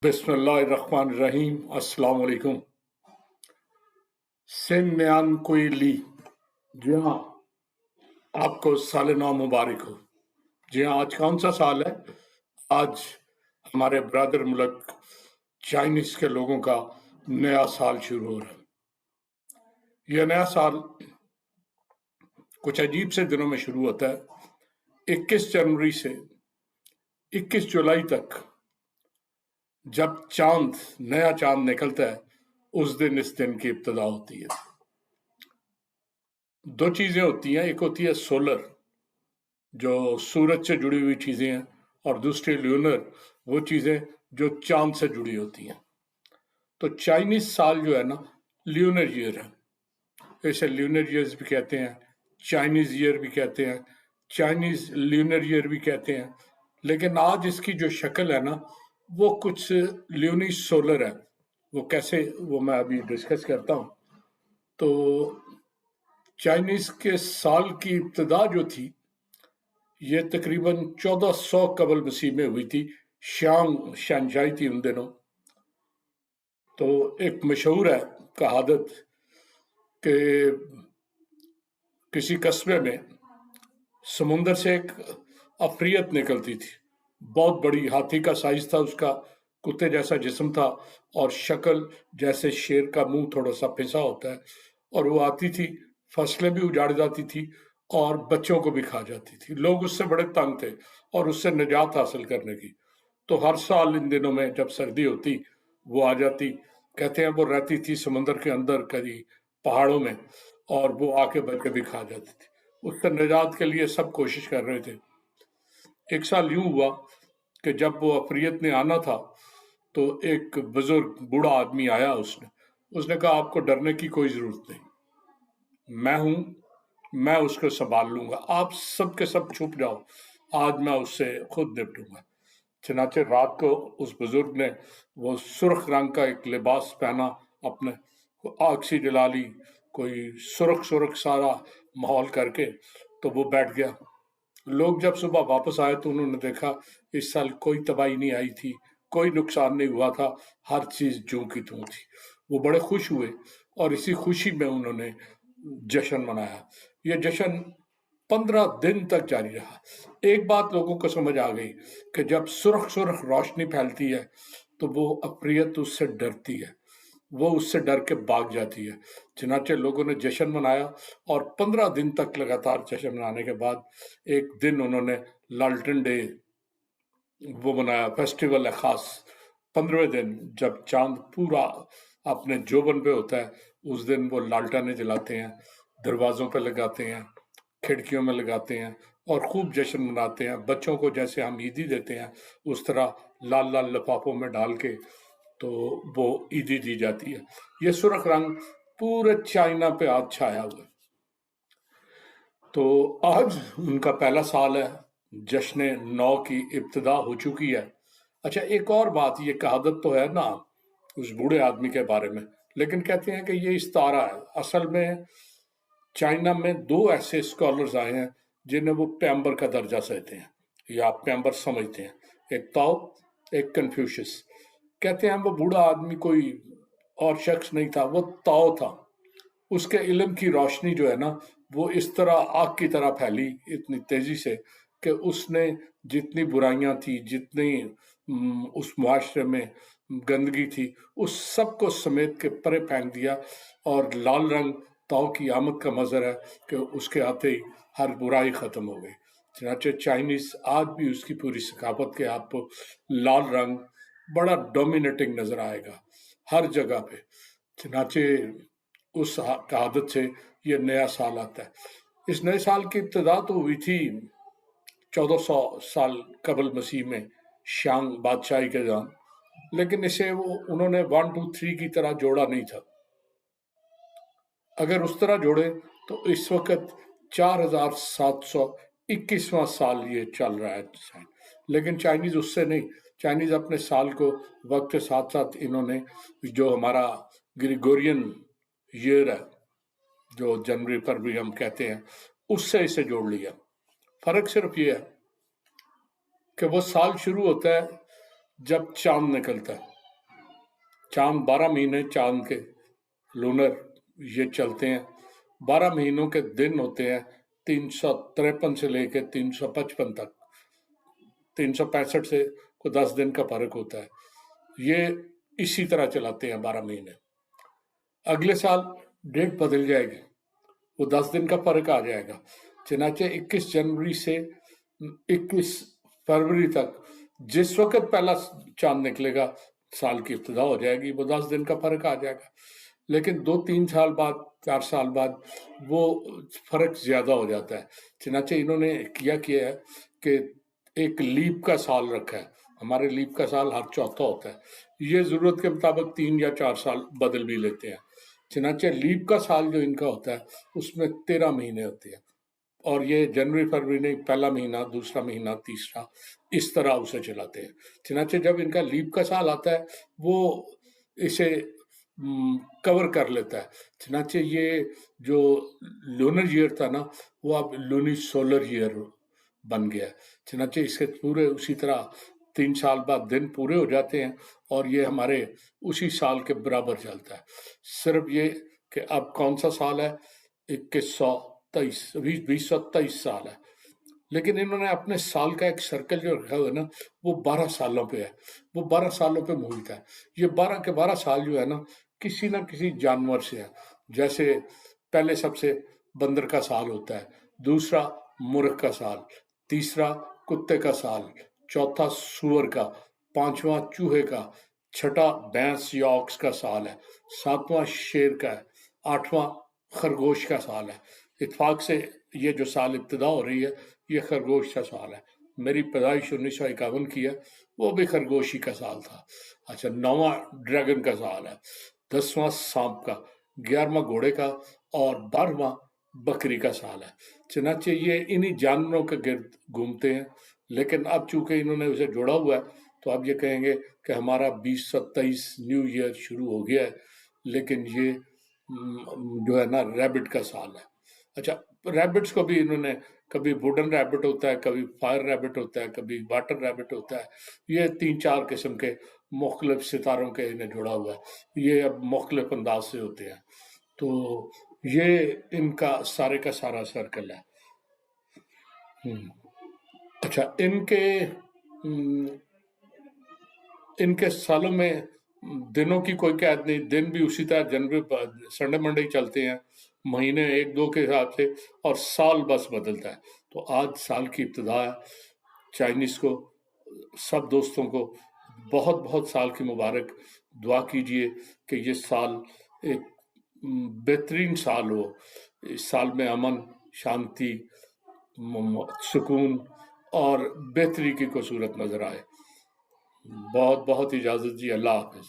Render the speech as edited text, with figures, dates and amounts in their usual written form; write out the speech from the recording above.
बिस्मिल्लाहिर्रहमानिर्रहीम। अस्सलाम वालेकुम। सेन्यान कोयली। जी हाँ, आपको साल नौ मुबारक हो। जी हाँ, आज कौन सा साल है? आज हमारे ब्रदर मुल्क चाइनीज के लोगों का नया साल शुरू हो रहा है। यह नया साल कुछ अजीब से दिनों में शुरू होता है। 21 जनवरी से 21 जुलाई तक जब नया चांद निकलता है, उस दिन इस दिन की इब्तिदा होती है। दो चीजें होती हैं, एक होती है सोलर, जो सूरज से जुड़ी हुई चीजें हैं, और दूसरी ल्यूनर, वो चीजें जो चांद से जुड़ी होती हैं। तो चाइनीज साल जो है ना, ल्यूनर ईयर है। इसे ल्यूनर ईयर्स भी कहते हैं, चाइनीज ईयर भी कहते हैं, चाइनीज ल्यूनर ईयर भी कहते हैं। लेकिन आज इसकी जो शक्ल है ना, वो कुछ ल्यूनी सोलर है। वो कैसे, वो मैं अभी डिस्कस करता हूँ। तो चाइनीज के साल की इब्तिदा जो थी, ये तकरीबन 1400 कबल मसीह में हुई थी। शांजाई थी उन दिनों। तो एक मशहूर है कहावत कि किसी कस्बे में समुंदर से एक अफरियत निकलती थी। बहुत बड़ी, हाथी का साइज था उसका, कुत्ते जैसा जिस्म था, और शक्ल जैसे शेर का मुंह थोड़ा सा पिसा होता है। और वो आती थी, फसलें भी उजाड़ जाती थी और बच्चों को भी खा जाती थी। लोग उससे बड़े तंग थे और उससे निजात हासिल करने की। तो हर साल इन दिनों में जब सर्दी होती, वो आ जाती। कहते हैं वो रहती थी समुंदर के अंदर कहीं पहाड़ों में, और वो आके बच्चे भी खा जाती थी। उससे निजात के लिए सब कोशिश कर रहे थे। एक साल यूं हुआ कि जब वो अफरियत ने आना था, तो एक बुजुर्ग बूढ़ा आदमी आया। उसने कहा, आपको डरने की कोई जरूरत नहीं, मैं हूं, मैं उसको संभाल लूंगा, आप सब के सब छुप जाओ, आज मैं उससे खुद निपटूंगा। चनाचे रात को उस बुजुर्ग ने वो सुर्ख रंग का एक लिबास पहना, अपने आग सी जला ली, कोई सुर्ख सुर्ख सारा माहौल करके, तो वो बैठ गया। लोग जब सुबह वापस आए तो उन्होंने देखा इस साल कोई तबाही नहीं आई थी, कोई नुकसान नहीं हुआ था, हर चीज जूं की त्यों थी। वो बड़े खुश हुए और इसी खुशी में उन्होंने जश्न मनाया। ये जश्न 15 दिन तक जारी रहा। एक बात लोगों को समझ आ गई कि जब सुर्ख सुर्ख रोशनी फैलती है, तो वो अफरियत उससे डरती है, वो उससे डर के भाग जाती है। चनाचे लोगों ने जश्न मनाया, और 15 दिन तक लगातार जश्न मनाने के बाद एक दिन उन्होंने लालटेन डे वो मनाया, फेस्टिवल है खास। 15वें दिन जब चांद पूरा अपने जोबन पे होता है, उस दिन वो लालटेनें जलाते हैं, दरवाजों पे लगाते हैं, खिड़कियों में लगाते हैं, और खूब जश्न मनाते हैं। बच्चों को जैसे हम ईदी देते हैं, उस तरह लाल लाल लिफाफों में डाल के तो वो ईदी दी जाती है। ये सुर्ख रंग पूरे चाइना पे आज छाया हुआ है। तो आज उनका पहला साल है, जश्न नौ की इब्तिदा हो चुकी है। अच्छा, एक और बात, ये कहावत तो है ना उस बूढ़े आदमी के बारे में, लेकिन कहते हैं कि ये इस्तारा है। असल में चाइना में दो ऐसे स्कॉलर्स आए हैं जिन्हें वो पैम्बर का दर्जा सहते हैं, या पैम्बर समझते हैं। एक ताओ, एक कन्फ्यूशियस। कहते हैं वो बूढ़ा आदमी कोई और शख्स नहीं था, वो ताओ था। उसके इल्म की रोशनी जो है ना, वो इस तरह आग की तरह फैली इतनी तेजी से कि उसने जितनी बुराइयां थी, जितनी उस मुआशरे में गंदगी थी, उस सब को समेट के परे फेंक दिया। और लाल रंग ताओ की आमद का मजर है कि उसके आते ही हर बुराई खत्म हो गई। चनाचे चाइनीज आज भी उसकी पूरी सकाफत के आपको लाल रंग बड़ा डोमिनेटिंग नजर आएगा हर जगह पे। चनाचे उस कहावत से ये नया साल आता है। इस नए साल की इब्तिदा तो हुई थी 1400 साल कबल मसीह में, शांग बादशाही के दौरान। लेकिन इसे वो उन्होंने 1 2 3 की तरह जोड़ा नहीं था। अगर उस तरह जोड़े तो इस वक्त 4721वां साल ये चल रहा है। लेकिन चाइनीज उससे नहीं, चाइनीज अपने साल को वक्त के साथ साथ इन्होंने जो हमारा ग्रिगोरियन ईयर है, जो जनवरी फरवरी हम कहते हैं, उससे इसे जोड़ लिया। फर्क सिर्फ ये है कि वो साल शुरू होता है जब चांद निकलता है, चांद 12 महीने चांद के लूनर ये चलते हैं। 12 महीनों के दिन होते हैं 353 से लेकर 355 तक। 365 से को 10 दिन का फर्क होता है। ये इसी तरह चलाते हैं 12 महीने। अगले साल डेट बदल जाएगी, वो 10 दिन का फर्क आ जाएगा। चनाचे 21 जनवरी से 21 फरवरी तक जिस वक्त पहला चांद निकलेगा साल की इब्तिदा हो जाएगी, वो 10 दिन का फर्क आ जाएगा। लेकिन 2-3 साल बाद, 4 साल बाद वो फर्क ज्यादा हो जाता है। चनाचे इन्होंने किया है कि एक लीप का साल रखा है। हमारे लीप का साल हर चौथा होता है, ये जरूरत के मुताबिक 3 या 4 साल बदल भी लेते हैं। चनाचे लीप का साल जो इनका होता है उसमें 13 महीने होते हैं, और ये जनवरी फरवरी नहीं, पहला महीना, दूसरा महीना, तीसरा, इस तरह उसे चलाते हैं। चनाचे जब इनका लीप का साल आता है वो इसे कवर कर लेता है। चनाचे ये जो लूनर ईयर था ना, वो अब लूनी सोलर ईयर बन गया है। चनाचे इसके पूरे उसी तरह 3 साल बाद दिन पूरे हो जाते हैं और ये हमारे उसी साल के बराबर चलता है। सिर्फ ये कि अब कौन सा साल है, 2023 साल है। लेकिन इन्होंने अपने साल का एक सर्कल जो रखा हुआ है ना, वो 12 सालों पे है। वो 12 सालों पे मुहित है। ये 12 के 12 साल जो है ना किसी जानवर से है। जैसे पहले सबसे बंदर का साल होता है, दूसरा मुर्ग का साल, तीसरा कुत्ते का साल, चौथा सूअर का, पांचवा चूहे का, छठा भैंस या ऑक्स का साल है, सातवां शेर का है, आठवां खरगोश का साल है। इत्तेफाक से ये जो साल इब्तिदा हो रही है ये खरगोश का साल है। मेरी पैदाइश 1951 की है, वो भी खरगोश ही का साल था। अच्छा, 9वां ड्रैगन का साल है, 10वां सांप का, 11वां घोड़े का और 12वां बकरी का साल है। चनाचे ये इन्हीं जानवरों के गिर्द घूमते हैं। लेकिन अब चूंकि इन्होंने उसे जोड़ा हुआ है तो अब ये कहेंगे कि हमारा 2027 न्यू ईयर शुरू हो गया है। लेकिन ये जो है ना रैबिट का साल है। अच्छा, रैबिट्स को भी इन्होंने, कभी वुडन रैबिट होता है, कभी फायर रैबिट होता है, कभी वाटर रैबिट होता है। ये 3-4 किस्म के मुख्तलिफ सितारों के इन्हें जोड़ा हुआ है। ये अब मुख्तलिफ अंदाज से होते हैं। तो ये इनका सारे का सारा सर्कल है। अच्छा, इनके सालों में दिनों की कोई कैद नहीं। दिन भी उसी तरह जनवरी संडे मंडे ही चलते हैं, महीने 1-2 के हिसाब से, और साल बस बदलता है। तो आज साल की इब्तिदा है। चाइनीज को, सब दोस्तों को बहुत बहुत साल की मुबारक। दुआ कीजिए कि ये साल एक बेहतरीन साल हो। इस साल में अमन, शांति, सुकून और बेहतरी की को सूरत नजर आए। बहुत बहुत इजाजत जी, अल्लाह हाफिज।